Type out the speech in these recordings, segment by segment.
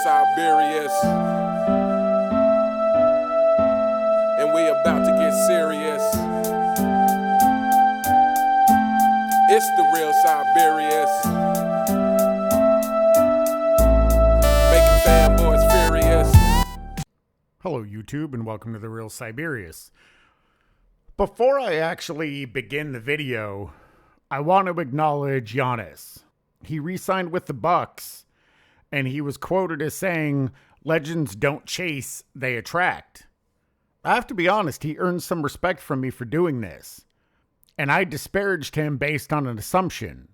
Siberius, and we about to get serious. It's the real Siberius, making fanboys furious. Hello YouTube and welcome to The Real Siberius. Before I actually begin the video, I want to acknowledge Giannis. He re-signed with the Bucks, and he was quoted as saying, "Legends don't chase, they attract." I have to be honest, he earned some respect from me for doing this. And I disparaged him based on an assumption,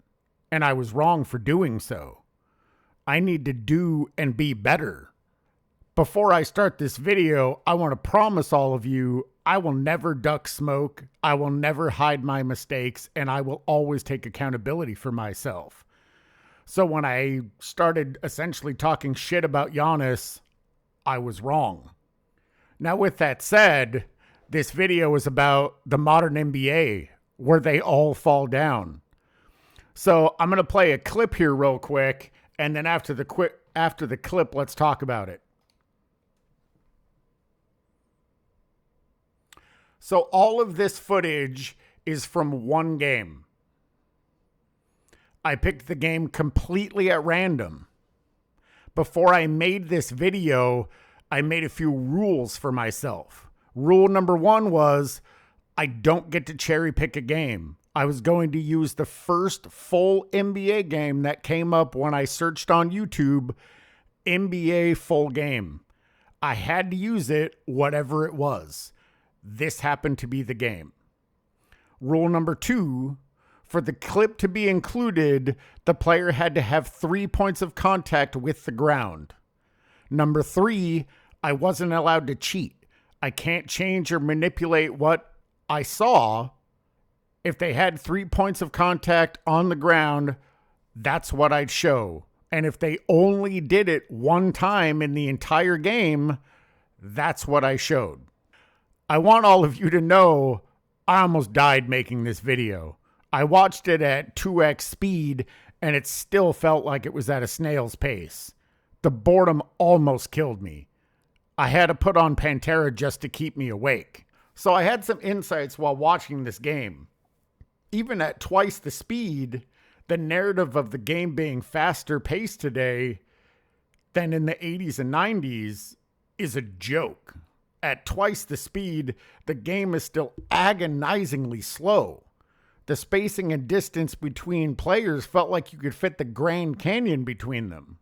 and I was wrong for doing so. I need to do and be better. Before I start this video, I want to promise all of you, I will never duck smoke, I will never hide my mistakes, and I will always take accountability for myself. So when I started essentially talking shit about Giannis, I was wrong. Now with that said, this video is about the modern NBA, where they all fall down. So I'm going to play a clip here real quick, and then after the clip, let's talk about it. So all of this footage is from one game. I picked the game completely at random. Before I made this video, I made a few rules for myself. Rule number one was I don't get to cherry pick a game. I was going to use the first full NBA game that came up when I searched on YouTube, NBA full game. I had to use it, whatever it was. This happened to be the game. Rule number two, for the clip to be included, the player had to have 3 points of contact with the ground. Number three, I wasn't allowed to cheat. I can't change or manipulate what I saw. If they had 3 points of contact on the ground, that's what I'd show. And if they only did it one time in the entire game, that's what I showed. I want all of you to know I almost died making this video. I watched it at 2x speed and it still felt like it was at a snail's pace. The boredom almost killed me. I had to put on Pantera just to keep me awake. So I had some insights while watching this game. Even at twice the speed, the narrative of the game being faster paced today than in the 80s and 90s is a joke. At twice the speed, the game is still agonizingly slow. The spacing and distance between players felt like you could fit the Grand Canyon between them.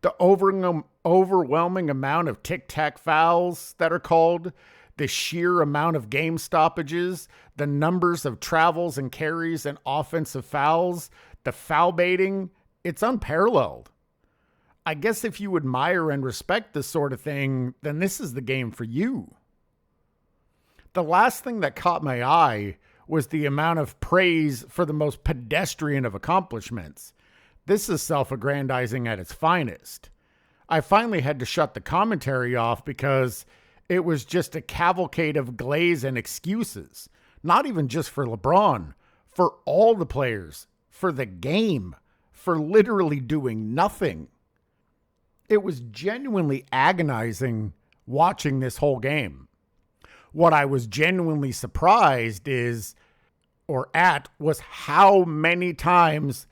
The overwhelming amount of tic-tac fouls that are called, the sheer amount of game stoppages, the numbers of travels and carries and offensive fouls, the foul baiting, it's unparalleled. I guess if you admire and respect this sort of thing, then this is the game for you. The last thing that caught my eye was the amount of praise for the most pedestrian of accomplishments. This is self-aggrandizing at its finest. I finally had to shut the commentary off because it was just a cavalcade of glaze and excuses. Not even just for LeBron, for all the players, for the game, for literally doing nothing. It was genuinely agonizing watching this whole game. What I was genuinely surprised was how many times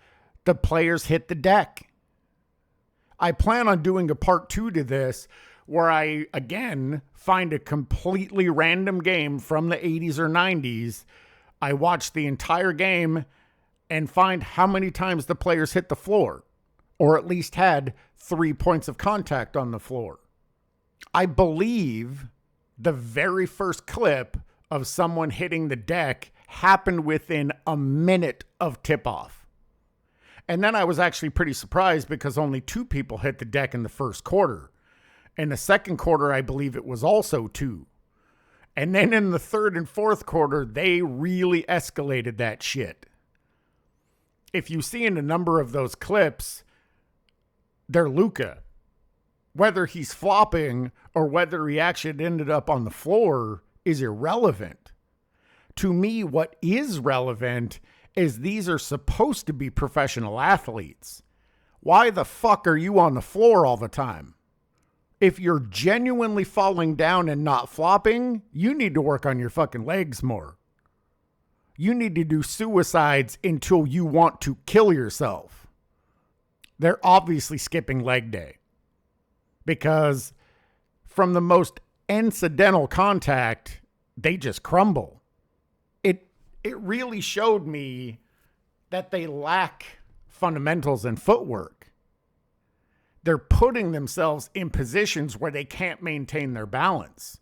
the players hit the deck. I plan on doing a part 2 to this where I, again, find a completely random game from the 80s or 90s. I watch the entire game and find how many times the players hit the floor, or at least had 3 points of contact on the floor. I believe the very first clip of someone hitting the deck happened within a minute of tip-off. And then I was actually pretty surprised because only 2 people hit the deck in the first quarter. In the second quarter, I believe it was also 2. And then in the third and fourth quarter, they really escalated that shit. If you see in a number of those clips, they're Luka. Whether he's flopping or whether he actually ended up on the floor is irrelevant. To me, what is relevant is these are supposed to be professional athletes. Why the fuck are you on the floor all the time? If you're genuinely falling down and not flopping, you need to work on your fucking legs more. You need to do suicides until you want to kill yourself. They're obviously skipping leg day because from the most incidental contact, they just crumble. It really showed me that they lack fundamentals and footwork. They're putting themselves in positions where they can't maintain their balance.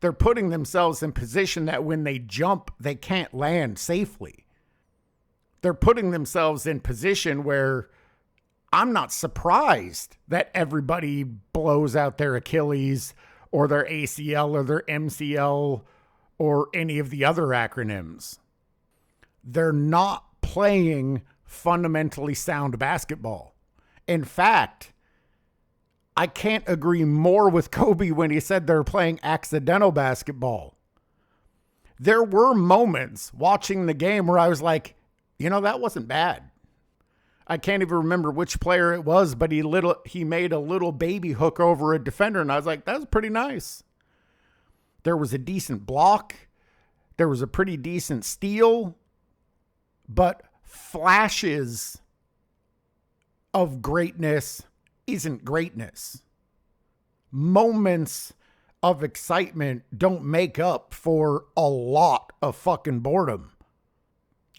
They're putting themselves in position that when they jump, they can't land safely. They're putting themselves in position where I'm not surprised that everybody blows out their Achilles or their ACL or their MCL or any of the other acronyms. They're not playing fundamentally sound basketball. In fact, I can't agree more with Kobe when he said they're playing accidental basketball. There were moments watching the game where I was like, that wasn't bad. I can't even remember which player it was, but he made a little baby hook over a defender, and I was like, that's pretty nice. There was a decent block. There was a pretty decent steal. But flashes of greatness isn't greatness. Moments of excitement don't make up for a lot of fucking boredom.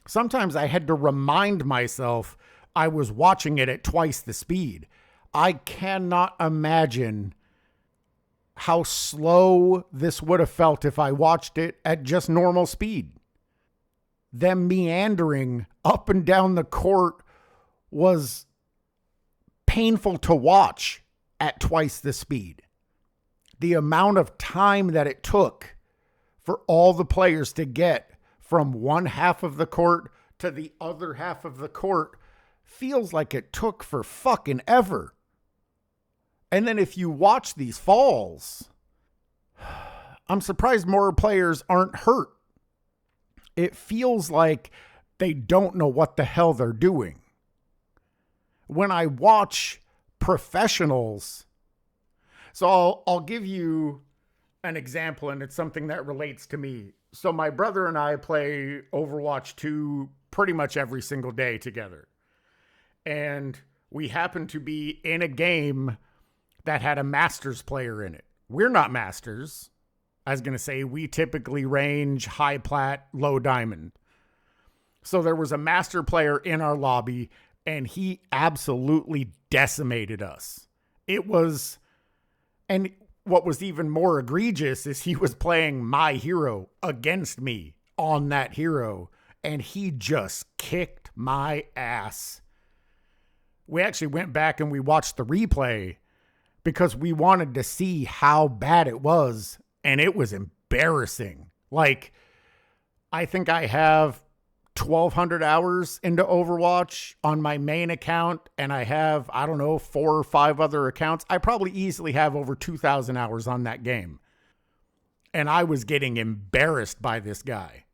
Sometimes I had to remind myself I was watching it at twice the speed. I cannot imagine how slow this would have felt if I watched it at just normal speed. Them meandering up and down the court was painful to watch at twice the speed. The amount of time that it took for all the players to get from one half of the court to the other half of the court feels like it took for fucking ever. And then if you watch these falls, I'm surprised more players aren't hurt. It feels like they don't know what the hell they're doing. When I watch professionals, so I'll give you an example, and it's something that relates to me. So my brother and I play Overwatch 2 pretty much every single day together. And we happened to be in a game that had a Masters player in it. We're not Masters. I was going to say we typically range high plat, low diamond. So there was a master player in our lobby, and he absolutely decimated us. And what was even more egregious is he was playing my hero against me on that hero, and he just kicked my ass. We actually went back and we watched the replay because we wanted to see how bad it was. And it was embarrassing. Like, I think I have 1,200 hours into Overwatch on my main account. And I have, 4 or 5 other accounts. I probably easily have over 2,000 hours on that game. And I was getting embarrassed by this guy.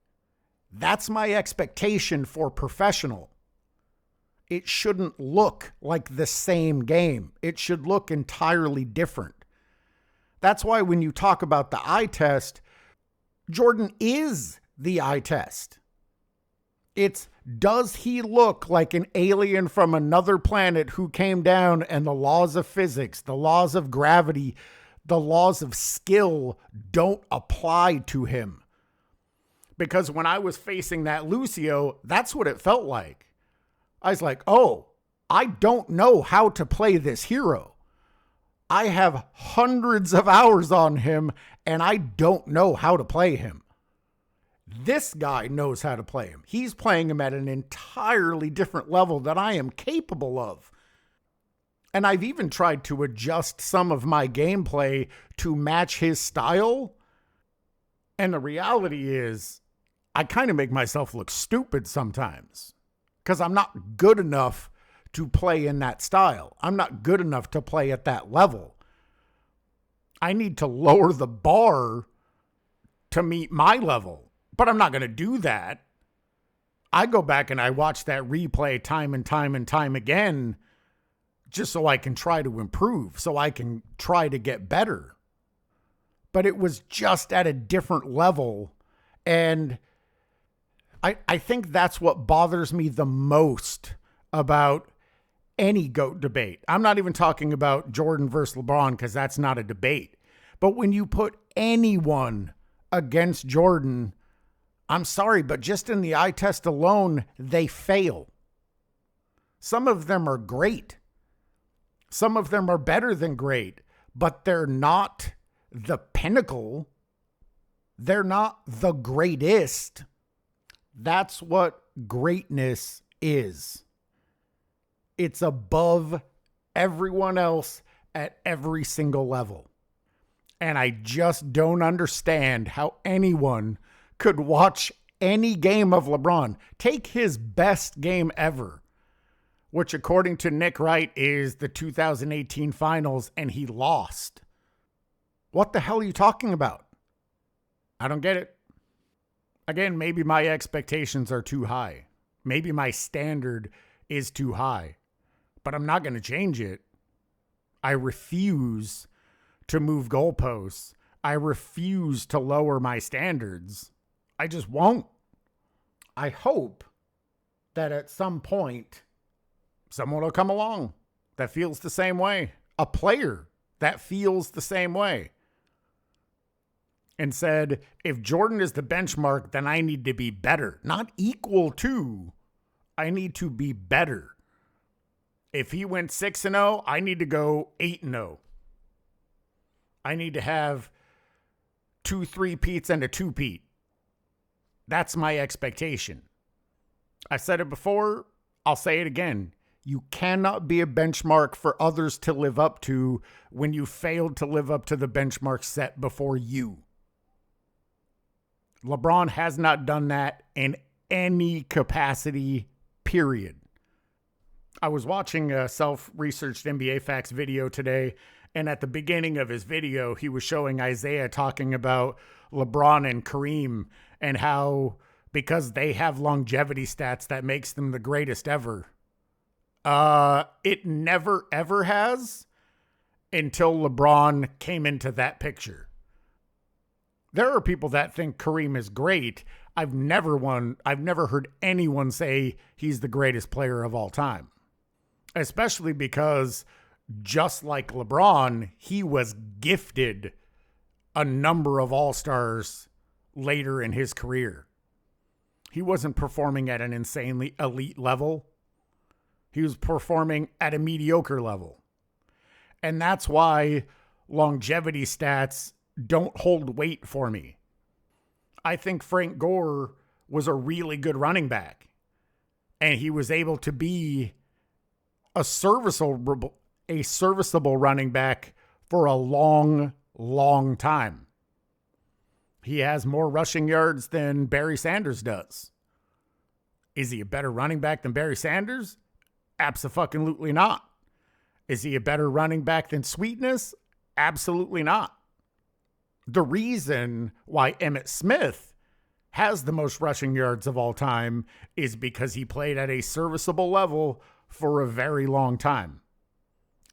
That's my expectation for professional. It shouldn't look like the same game. It should look entirely different. That's why when you talk about the eye test, Jordan is the eye test. It's, does he look like an alien from another planet who came down and the laws of physics, the laws of gravity, the laws of skill don't apply to him? Because when I was facing that Lucio, that's what it felt like. I was like, oh, I don't know how to play this hero. I have hundreds of hours on him, and I don't know how to play him. This guy knows how to play him. He's playing him at an entirely different level that I am capable of. And I've even tried to adjust some of my gameplay to match his style. And the reality is, I kind of make myself look stupid sometimes because I'm not good enough to play in that style. I'm not good enough to play at that level. I need to lower the bar to meet my level, but I'm not going to do that. I go back and I watch that replay time and time and time again, just so I can try to improve, so I can try to get better. But it was just at a different level. And I think that's what bothers me the most about any GOAT debate. I'm not even talking about Jordan versus LeBron because that's not a debate. But when you put anyone against Jordan, I'm sorry, but just in the eye test alone, they fail. Some of them are great. Some of them are better than great, but they're not the pinnacle. They're not the greatest. That's what greatness is. It's above everyone else at every single level. And I just don't understand how anyone could watch any game of LeBron, take his best game ever, which according to Nick Wright is the 2018 finals, and he lost. What the hell are you talking about? I don't get it. Again, maybe my expectations are too high. Maybe my standard is too high, but I'm not going to change it. I refuse to move goalposts. I refuse to lower my standards. I just won't. I hope that at some point, someone will come along that feels the same way. A player that feels the same way. And said, if Jordan is the benchmark, then I need to be better. Not equal to. I need to be better. If he went 6-0, I need to go 8-0. I need to have 2 3-peats and a 2-peat. That's my expectation. I said it before. I'll say it again. You cannot be a benchmark for others to live up to when you failed to live up to the benchmark set before you. LeBron has not done that in any capacity, period. I was watching a self-researched NBA Facts video today, and at the beginning of his video, he was showing Isaiah talking about LeBron and Kareem and how because they have longevity stats, that makes them the greatest ever. It never, ever has until LeBron came into that picture. There are people that think Kareem is great. I've never heard anyone say he's the greatest player of all time. Especially because just like LeBron, he was gifted a number of all-stars later in his career. He wasn't performing at an insanely elite level. He was performing at a mediocre level. And that's why longevity stats don't hold weight for me. I think Frank Gore was a really good running back, and he was able to be a serviceable running back for a long, long time. He has more rushing yards than Barry Sanders does. Is he a better running back than Barry Sanders? Abso-fucking-lutely not. Is he a better running back than Sweetness? Absolutely not. The reason why Emmitt Smith has the most rushing yards of all time is because he played at a serviceable level for a very long time.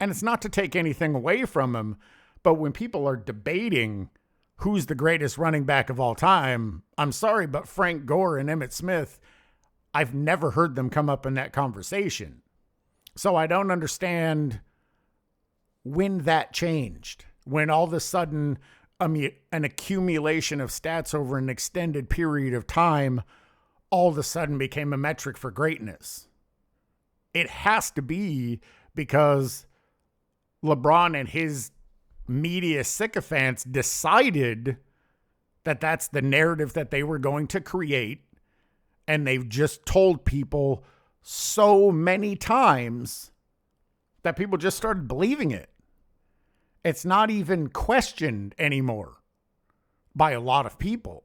And it's not to take anything away from him, but when people are debating who's the greatest running back of all time, I'm sorry, but Frank Gore and Emmitt Smith, I've never heard them come up in that conversation. So I don't understand when that changed, when all of a sudden an accumulation of stats over an extended period of time all of a sudden became a metric for greatness. It has to be because LeBron and his media sycophants decided that that's the narrative that they were going to create, and they've just told people so many times that people just started believing it. It's not even questioned anymore by a lot of people.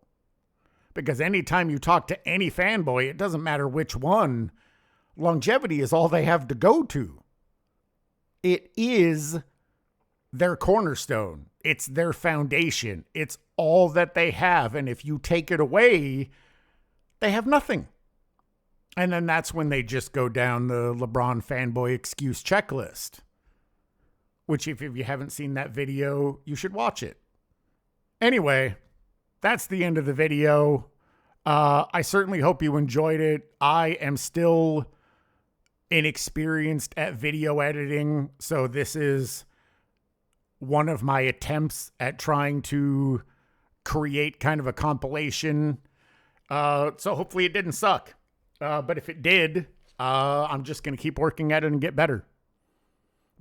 Because anytime you talk to any fanboy, it doesn't matter which one, longevity is all they have to go to. It is their cornerstone. It's their foundation. It's all that they have. And if you take it away, they have nothing. And then that's when they just go down the LeBron fanboy excuse checklist, which if you haven't seen that video, you should watch it. Anyway, that's the end of the video. I certainly hope you enjoyed it. I am still inexperienced at video editing, so this is one of my attempts at trying to create kind of a compilation. So hopefully it didn't suck. But if it did, I'm just going to keep working at it and get better.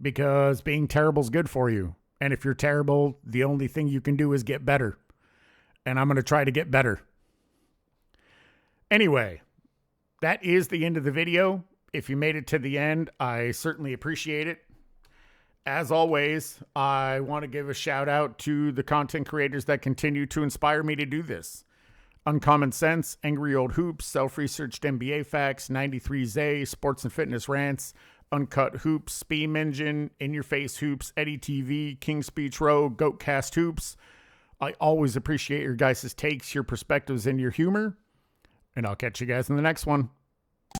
Because being terrible is good for you. And if you're terrible, the only thing you can do is get better. And I'm going to try to get better. Anyway, that is the end of the video. If you made it to the end, I certainly appreciate it. As always, I want to give a shout out to the content creators that continue to inspire me to do this. Uncommon Sense, Angry Old Hoops, Self-Researched NBA Facts, 93Z, Sports and Fitness Rants, Uncut Hoops, Speam Engine, In Your Face Hoops, Eddie TV, King Speech Row, Goatcast Hoops. I always appreciate your guys' takes, your perspectives, and your humor. And I'll catch you guys in the next one.